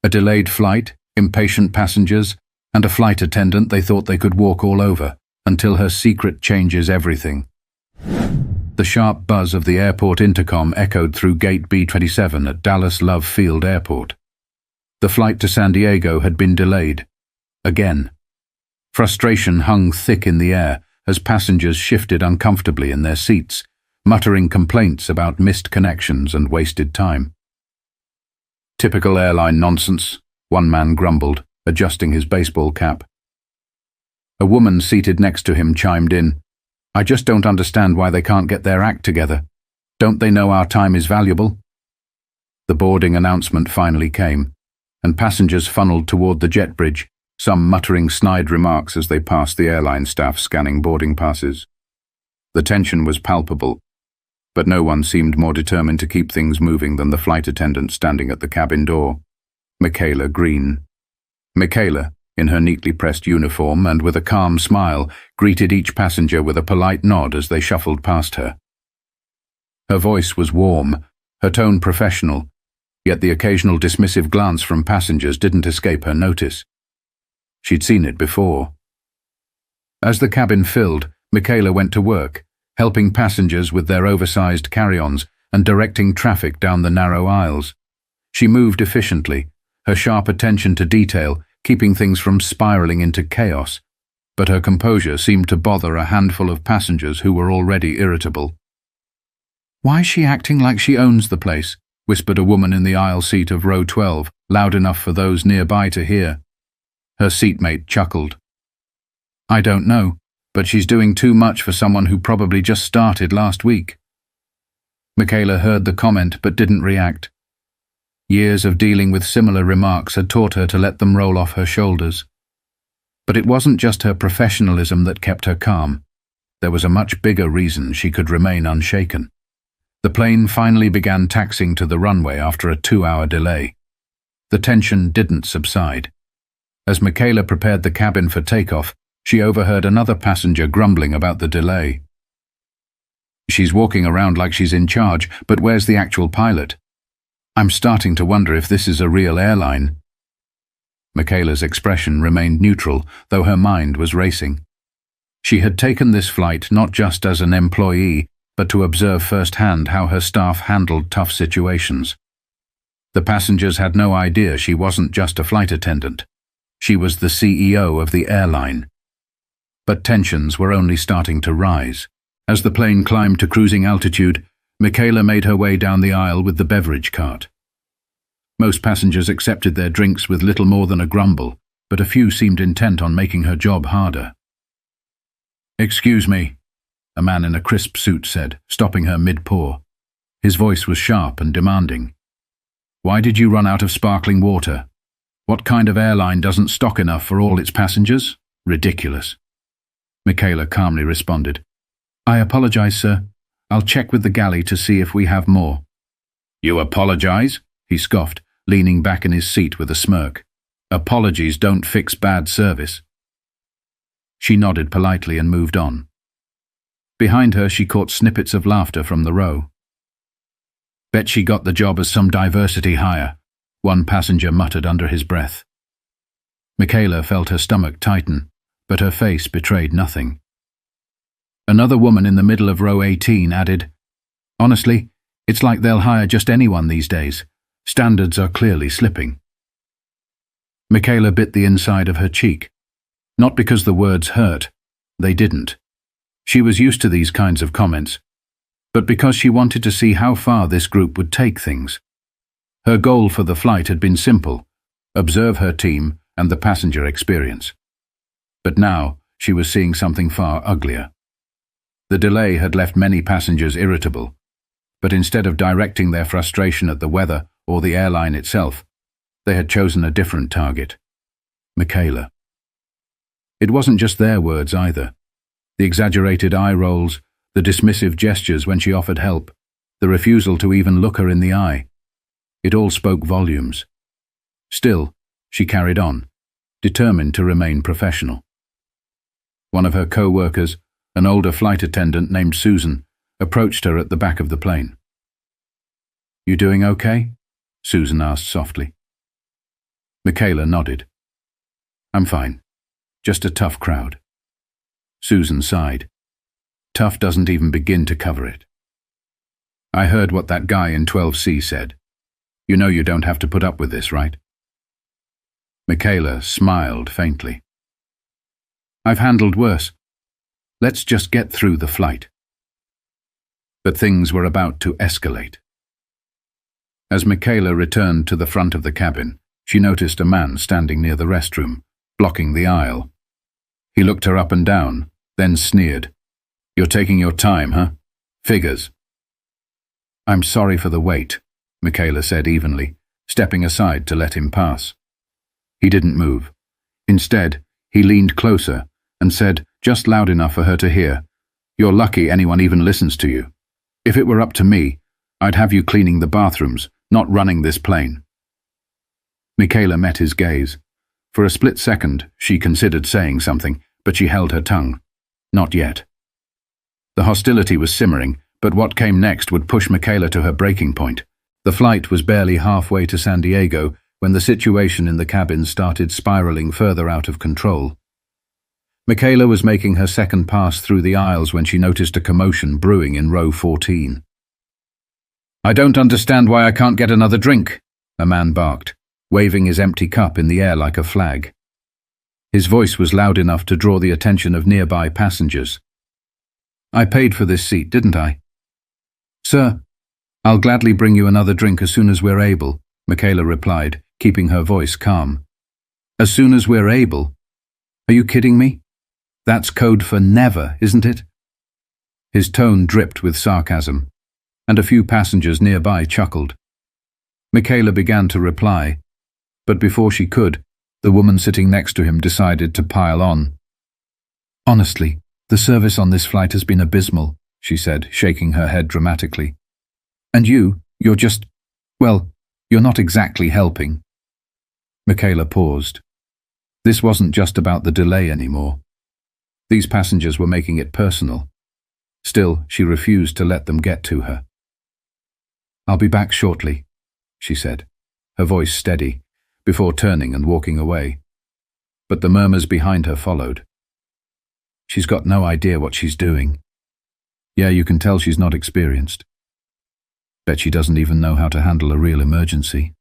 A delayed flight, impatient passengers, and a flight attendant they thought they could walk all over, until her secret changes everything. The sharp buzz of the airport intercom echoed through Gate B27 at Dallas Love Field Airport. The flight to San Diego had been delayed. Again. Frustration hung thick in the air as passengers shifted uncomfortably in their seats, muttering complaints about missed connections and wasted time. "Typical airline nonsense," one man grumbled, adjusting his baseball cap. A woman seated next to him chimed in, "I just don't understand why they can't get their act together. Don't they know our time is valuable?" The boarding announcement finally came, and passengers funneled toward the jet bridge, some muttering snide remarks as they passed the airline staff scanning boarding passes. The tension was palpable, but no one seemed more determined to keep things moving than the flight attendant standing at the cabin door, Michaela Green. Michaela, in her neatly pressed uniform and with a calm smile, greeted each passenger with a polite nod as they shuffled past her. Her voice was warm, her tone professional, yet the occasional dismissive glance from passengers didn't escape her notice. She'd seen it before. As the cabin filled, Michaela went to work, helping passengers with their oversized carry-ons and directing traffic down the narrow aisles. She moved efficiently, her sharp attention to detail keeping things from spiraling into chaos, but her composure seemed to bother a handful of passengers who were already irritable. "Why is she acting like she owns the place?" whispered a woman in the aisle seat of row 12, loud enough for those nearby to hear. Her seatmate chuckled. "I don't know, but she's doing too much for someone who probably just started last week." Michaela heard the comment but didn't react. Years of dealing with similar remarks had taught her to let them roll off her shoulders. But it wasn't just her professionalism that kept her calm. There was a much bigger reason she could remain unshaken. The plane finally began taxiing to the runway after a 2-hour delay. The tension didn't subside. As Michaela prepared the cabin for takeoff, she overheard another passenger grumbling about the delay. "She's walking around like she's in charge, but where's the actual pilot? I'm starting to wonder if this is a real airline." Michaela's expression remained neutral, though her mind was racing. She had taken this flight not just as an employee, but to observe firsthand how her staff handled tough situations. The passengers had no idea she wasn't just a flight attendant. She was the CEO of the airline. But tensions were only starting to rise. As the plane climbed to cruising altitude, Michaela made her way down the aisle with the beverage cart. Most passengers accepted their drinks with little more than a grumble, but a few seemed intent on making her job harder. "Excuse me," a man in a crisp suit said, stopping her mid-pour. His voice was sharp and demanding. "Why did you run out of sparkling water? What kind of airline doesn't stock enough for all its passengers? Ridiculous." Michaela calmly responded, "I apologize, sir. I'll check with the galley to see if we have more." "You apologize?" he scoffed, leaning back in his seat with a smirk. "Apologies don't fix bad service." She nodded politely and moved on. Behind her, she caught snippets of laughter from the row. "Bet she got the job as some diversity hire," one passenger muttered under his breath. Michaela felt her stomach tighten, but her face betrayed nothing. Another woman in the middle of row 18 added, "Honestly, it's like they'll hire just anyone these days. Standards are clearly slipping." Michaela bit the inside of her cheek. Not because the words hurt. They didn't. She was used to these kinds of comments, but because she wanted to see how far this group would take things. Her goal for the flight had been simple: observe her team and the passenger experience. But now she was seeing something far uglier. The delay had left many passengers irritable, but instead of directing their frustration at the weather or the airline itself, they had chosen a different target: Michaela. It wasn't just their words either. The exaggerated eye rolls, the dismissive gestures when she offered help, the refusal to even look her in the eye. It all spoke volumes. Still, she carried on, determined to remain professional. One of her co-workers, an older flight attendant named Susan, approached her at the back of the plane. "You doing okay?" Susan asked softly. Michaela nodded. I'm fine. Just a tough crowd. Susan sighed. Tough doesn't even begin to cover it. I heard what that guy in 12C said. You know you don't have to put up with this, right? Michaela smiled faintly. I've handled worse. Let's just get through the flight. But things were about to escalate. As Michaela returned to the front of the cabin, she noticed a man standing near the restroom, blocking the aisle. He looked her up and down, then sneered. You're taking your time, huh? Figures. I'm sorry for the wait, Michaela said evenly, stepping aside to let him pass. He didn't move. Instead, he leaned closer and said, just loud enough for her to hear, You're lucky anyone even listens to you. If it were up to me, I'd have you cleaning the bathrooms, not running this plane. Michaela met his gaze. For a split second, she considered saying something, but she held her tongue. Not yet. The hostility was simmering, but what came next would push Michaela to her breaking point. The flight was barely halfway to San Diego when the situation in the cabin started spiraling further out of control. Michaela was making her second pass through the aisles when she noticed a commotion brewing in row 14. I don't understand why I can't get another drink, a man barked, waving his empty cup in the air like a flag. His voice was loud enough to draw the attention of nearby passengers. I paid for this seat, didn't I? Sir, I'll gladly bring you another drink as soon as we're able, Michaela replied, keeping her voice calm. As soon as we're able? Are you kidding me? That's code for never, isn't it? His tone dripped with sarcasm, and a few passengers nearby chuckled. Michaela began to reply, but before she could, the woman sitting next to him decided to pile on. Honestly, the service on this flight has been abysmal, she said, shaking her head dramatically. And you're just, well, you're not exactly helping. Michaela paused. This wasn't just about the delay anymore. These passengers were making it personal. Still, she refused to let them get to her. I'll be back shortly, she said, her voice steady, before turning and walking away. But the murmurs behind her followed. She's got no idea what she's doing. Yeah, you can tell she's not experienced. Bet she doesn't even know how to handle a real emergency.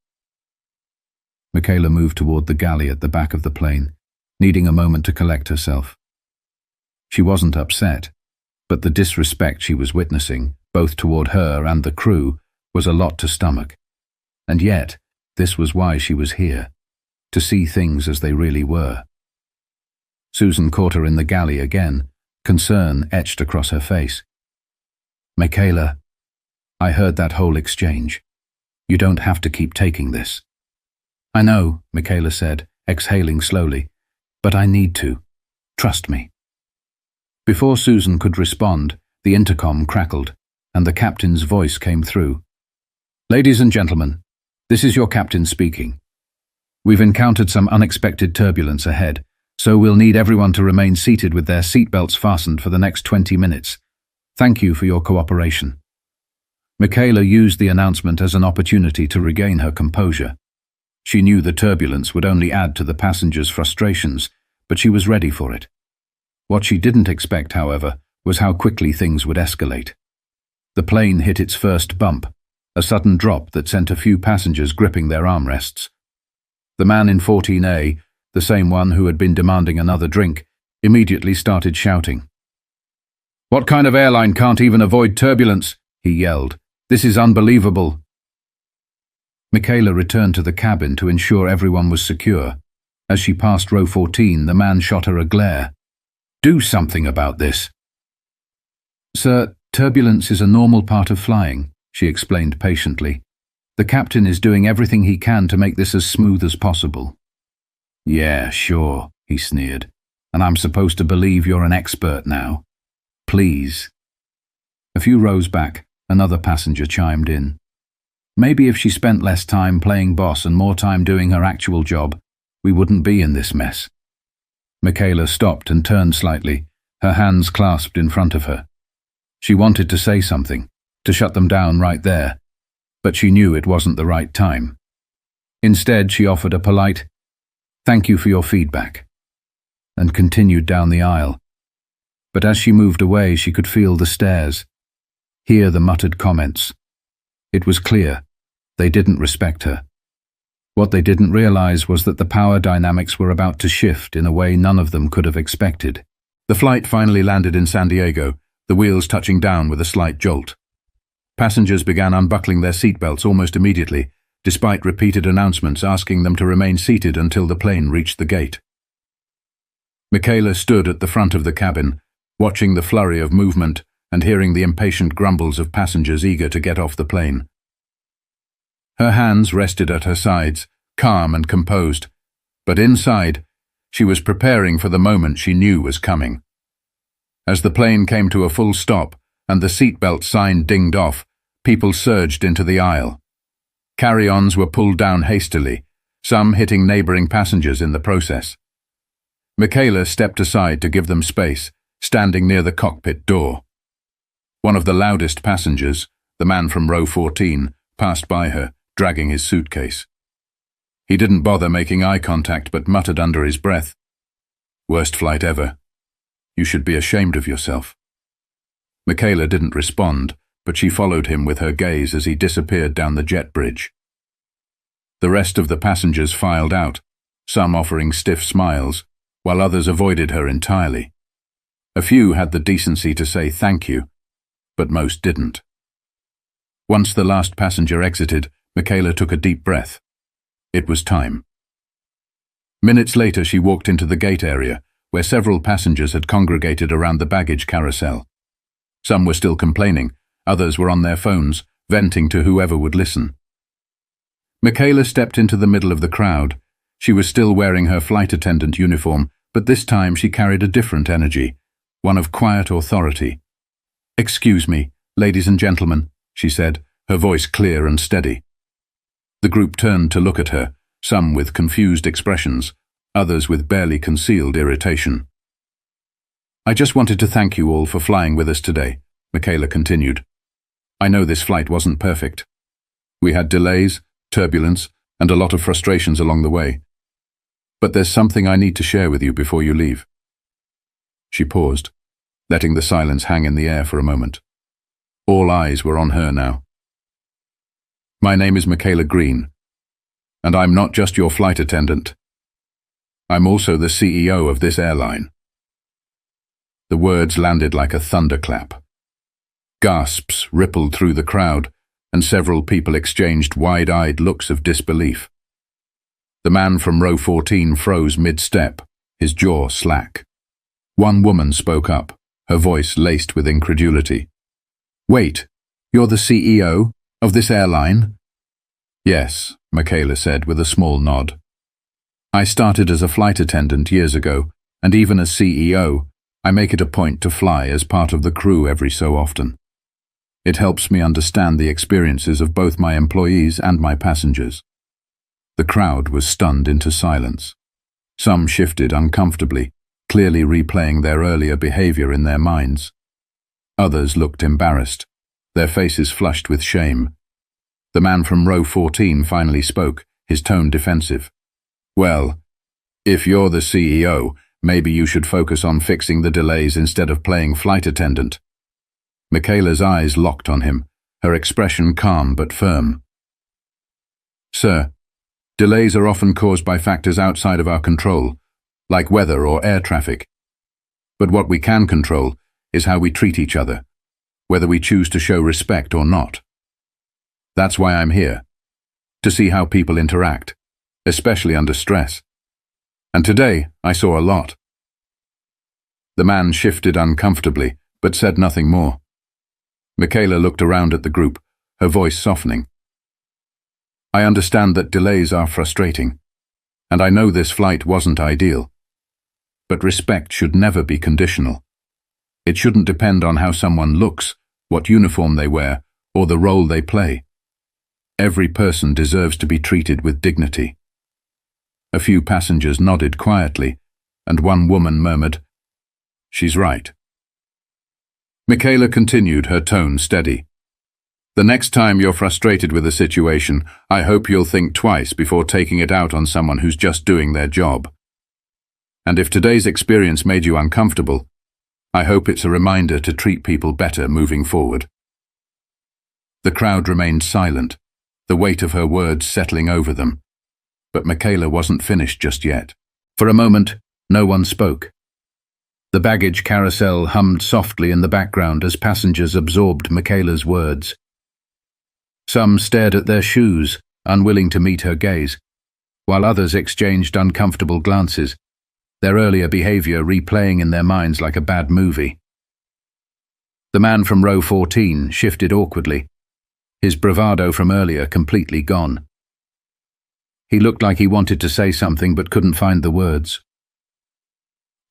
Michaela moved toward the galley at the back of the plane, needing a moment to collect herself. She wasn't upset, but the disrespect she was witnessing, both toward her and the crew, was a lot to stomach. And yet, this was why she was here, to see things as they really were. Susan caught her in the galley again, concern etched across her face. Michaela, I heard that whole exchange. You don't have to keep taking this. I know, Michaela said, exhaling slowly, but I need to. Trust me. Before Susan could respond, the intercom crackled, and the captain's voice came through. Ladies and gentlemen, this is your captain speaking. We've encountered some unexpected turbulence ahead, so we'll need everyone to remain seated with their seatbelts fastened for the next 20 minutes. Thank you for your cooperation. Michaela used the announcement as an opportunity to regain her composure. She knew the turbulence would only add to the passengers' frustrations, but she was ready for it. What she didn't expect, however, was how quickly things would escalate. The plane hit its first bump, a sudden drop that sent a few passengers gripping their armrests. The man in 14A, the same one who had been demanding another drink, immediately started shouting. What kind of airline can't even avoid turbulence? He yelled. This is unbelievable. Michaela returned to the cabin to ensure everyone was secure. As she passed row 14, the man shot her a glare. Do something about this. Sir, turbulence is a normal part of flying, she explained patiently. The captain is doing everything he can to make this as smooth as possible. Yeah, sure, he sneered. And I'm supposed to believe you're an expert now. Please. A few rows back, another passenger chimed in. Maybe if she spent less time playing boss and more time doing her actual job, we wouldn't be in this mess. Michaela stopped and turned slightly, her hands clasped in front of her. She wanted to say something, to shut them down right there, but she knew it wasn't the right time. Instead, she offered a polite, "Thank you for your feedback," and continued down the aisle. But as she moved away, she could feel the stares, hear the muttered comments. It was clear, they didn't respect her. What they didn't realize was that the power dynamics were about to shift in a way none of them could have expected. The flight finally landed in San Diego, the wheels touching down with a slight jolt. Passengers began unbuckling their seatbelts almost immediately, despite repeated announcements asking them to remain seated until the plane reached the gate. Michaela stood at the front of the cabin, watching the flurry of movement and hearing the impatient grumbles of passengers eager to get off the plane. Her hands rested at her sides, calm and composed, but inside, she was preparing for the moment she knew was coming. As the plane came to a full stop and the seatbelt sign dinged off, people surged into the aisle. Carry-ons were pulled down hastily, some hitting neighboring passengers in the process. Michaela stepped aside to give them space, standing near the cockpit door. One of the loudest passengers, the man from row 14, passed by her, dragging his suitcase. He didn't bother making eye contact but muttered under his breath, "Worst flight ever. You should be ashamed of yourself." Michaela didn't respond, but she followed him with her gaze as he disappeared down the jet bridge. The rest of the passengers filed out, some offering stiff smiles, while others avoided her entirely. A few had the decency to say thank you, but most didn't. Once the last passenger exited, Michaela took a deep breath. It was time. Minutes later, she walked into the gate area, where several passengers had congregated around the baggage carousel. Some were still complaining, others were on their phones, venting to whoever would listen. Michaela stepped into the middle of the crowd. She was still wearing her flight attendant uniform, but this time she carried a different energy, one of quiet authority. "Excuse me, ladies and gentlemen," she said, her voice clear and steady. The group turned to look at her, some with confused expressions, others with barely concealed irritation. "I just wanted to thank you all for flying with us today," Michaela continued. "I know this flight wasn't perfect. We had delays, turbulence, and a lot of frustrations along the way. But there's something I need to share with you before you leave." She paused, letting the silence hang in the air for a moment. All eyes were on her now. "My name is Michaela Green, and I'm not just your flight attendant. I'm also the CEO of this airline." The words landed like a thunderclap. Gasps rippled through the crowd, and several people exchanged wide-eyed looks of disbelief. The man from row 14 froze mid-step, his jaw slack. One woman spoke up, her voice laced with incredulity. "Wait, you're the CEO of this airline?" "Yes," Michaela said with a small nod. "I started as a flight attendant years ago, and even as CEO, I make it a point to fly as part of the crew every so often. It helps me understand the experiences of both my employees and my passengers." The crowd was stunned into silence. Some shifted uncomfortably, clearly replaying their earlier behavior in their minds. Others looked embarrassed, their faces flushed with shame. The man from row 14 finally spoke, his tone defensive. "Well, if you're the CEO, maybe you should focus on fixing the delays instead of playing flight attendant." Michaela's eyes locked on him, her expression calm but firm. "Sir, delays are often caused by factors outside of our control, like weather or air traffic. But what we can control is how we treat each other, whether we choose to show respect or not. That's why I'm here, to see how people interact, especially under stress. And today, I saw a lot." The man shifted uncomfortably, but said nothing more. Michaela looked around at the group, her voice softening. "I understand that delays are frustrating, and I know this flight wasn't ideal. But respect should never be conditional. It shouldn't depend on how someone looks, what uniform they wear, or the role they play. Every person deserves to be treated with dignity." A few passengers nodded quietly, and one woman murmured, "She's right." Michaela continued, her tone steady. The next time you're frustrated with a situation, I hope you'll think twice before taking it out on someone who's just doing their job. And if today's experience made you uncomfortable, I hope it's a reminder to treat people better moving forward. The crowd remained silent, the weight of her words settling over them. But Michaela wasn't finished just yet. For a moment, no one spoke. The baggage carousel hummed softly in the background as passengers absorbed Michaela's words. Some stared at their shoes, unwilling to meet her gaze, while others exchanged uncomfortable glances, their earlier behavior replaying in their minds like a bad movie. The man from row 14 shifted awkwardly, his bravado from earlier completely gone. He looked like he wanted to say something but couldn't find the words.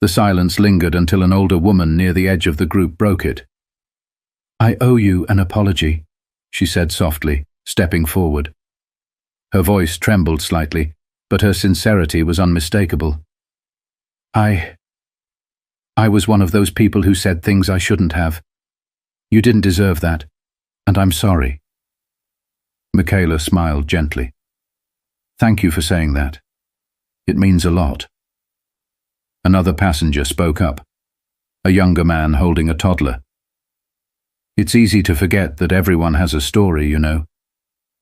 The silence lingered until an older woman near the edge of the group broke it. "I owe you an apology," she said softly, stepping forward. Her voice trembled slightly, but her sincerity was unmistakable. I was one of those people who said things I shouldn't have. You didn't deserve that, and I'm sorry." Michaela smiled gently. "Thank you for saying that. It means a lot." Another passenger spoke up, a younger man holding a toddler. "It's easy to forget that everyone has a story, you know.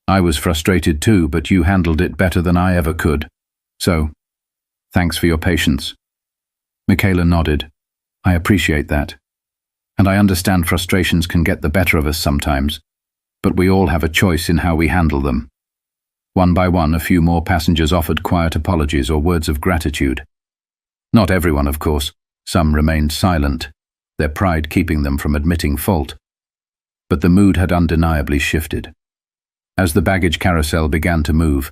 I was frustrated too, but you handled it better than I ever could. So, thanks for your patience." Michaela nodded. "I appreciate that. And I understand frustrations can get the better of us sometimes, but we all have a choice in how we handle them." One by one, a few more passengers offered quiet apologies or words of gratitude. Not everyone, of course. Some remained silent, their pride keeping them from admitting fault. But the mood had undeniably shifted. As the baggage carousel began to move,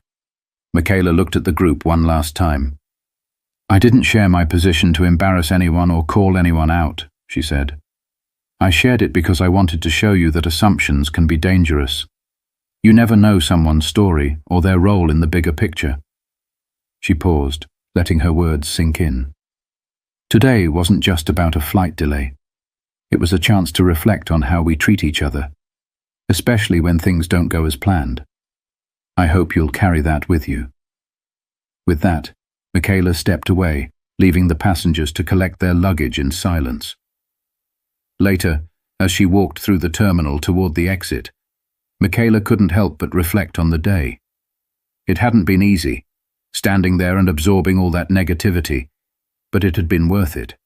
Michaela looked at the group one last time. "I didn't share my position to embarrass anyone or call anyone out," she said. "I shared it because I wanted to show you that assumptions can be dangerous. You never know someone's story or their role in the bigger picture." She paused, letting her words sink in. Today wasn't just about a flight delay. It was a chance to reflect on how we treat each other, especially when things don't go as planned. I hope you'll carry that with you. With that, Michaela stepped away, leaving the passengers to collect their luggage in silence. Later, as she walked through the terminal toward the exit, Michaela couldn't help but reflect on the day. It hadn't been easy, standing there and absorbing all that negativity, but it had been worth it.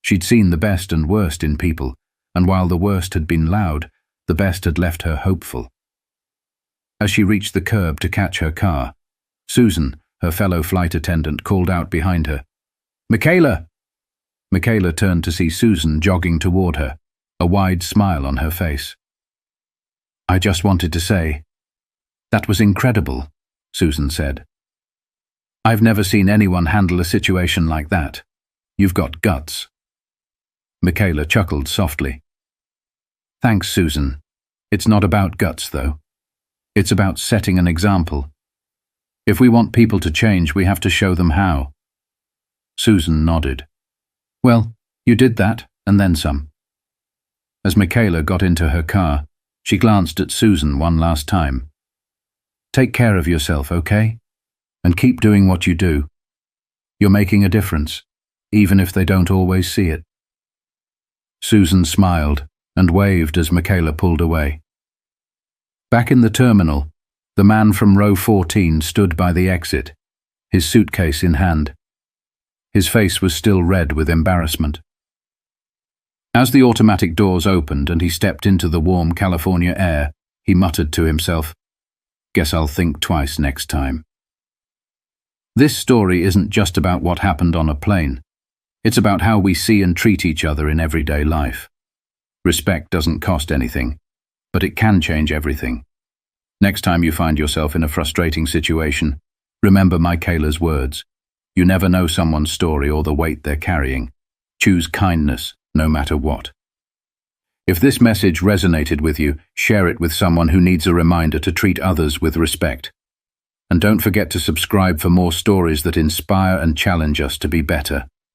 She'd seen the best and worst in people, and while the worst had been loud, the best had left her hopeful. As she reached the curb to catch her car, Susan, her fellow flight attendant, called out behind her, "Michaela!" Michaela turned to see Susan jogging toward her, a wide smile on her face. "I just wanted to say, that was incredible," Susan said. "I've never seen anyone handle a situation like that. You've got guts." Michaela chuckled softly. "Thanks, Susan. It's not about guts, though. It's about setting an example. If we want people to change, we have to show them how." Susan nodded. "Well, you did that, and then some." As Michaela got into her car, she glanced at Susan one last time. "Take care of yourself, okay? And keep doing what you do. You're making a difference, even if they don't always see it." Susan smiled and waved as Michaela pulled away. Back in the terminal, the man from row 14 stood by the exit, his suitcase in hand. His face was still red with embarrassment. As the automatic doors opened and he stepped into the warm California air, he muttered to himself, "Guess I'll think twice next time." This story isn't just about what happened on a plane. It's about how we see and treat each other in everyday life. Respect doesn't cost anything, but it can change everything. Next time you find yourself in a frustrating situation, remember Michaela's words. You never know someone's story or the weight they're carrying. Choose kindness, no matter what. If this message resonated with you, share it with someone who needs a reminder to treat others with respect. And don't forget to subscribe for more stories that inspire and challenge us to be better.